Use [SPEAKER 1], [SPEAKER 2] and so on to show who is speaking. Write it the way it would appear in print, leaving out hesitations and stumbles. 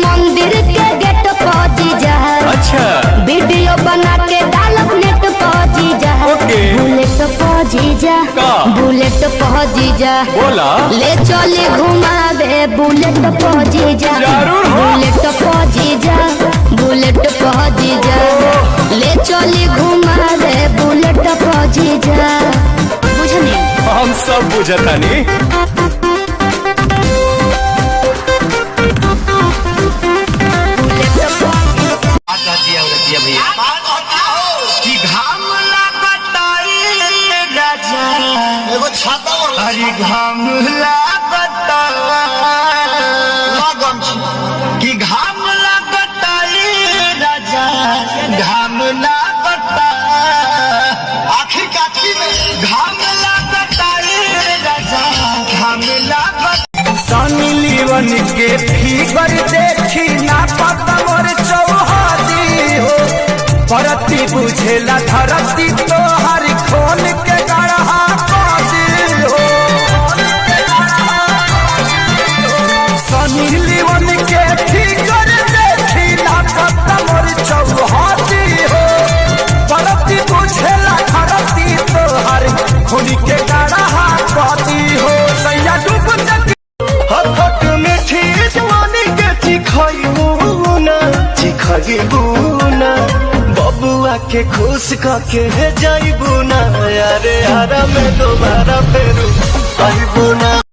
[SPEAKER 1] मंदिर के गेट पहुंची जा। अच्छा। वीडियो बना के डालब नेट पहुंची जा। बुलेट पहुंची जा। बुलेट पहुंची जा। बोला ले चले घुमावे बुलेट पहुंची जा। बुलेट पहुंची जा। बुलेट पहुंची जा। ले चले घुमावे बुलेट पहुंची जा। बुझनी
[SPEAKER 2] हम सब बुझतानी।
[SPEAKER 3] हरी घाम लागता कि घाम लागता राजा घाम लागता आखिर काठी में घाम लागता राजा घाम लागता।
[SPEAKER 4] सनी लीवन के फिगर देखी ना पता मोर चौहादी हो परती बुझेला धरती तो हर खोल के गढ़ा सनी लीवन के फिगर देखी ना पता मोर चौहादी हो परती बुझेला धरती तो हर खोल के गढ़ा पाती हो सैया डूब
[SPEAKER 3] हथक मीठी जवानी के चिखाइबूना बबुआ के खुश करके जाइबूना यारे यारा में दोबारा फेरू आइबूना।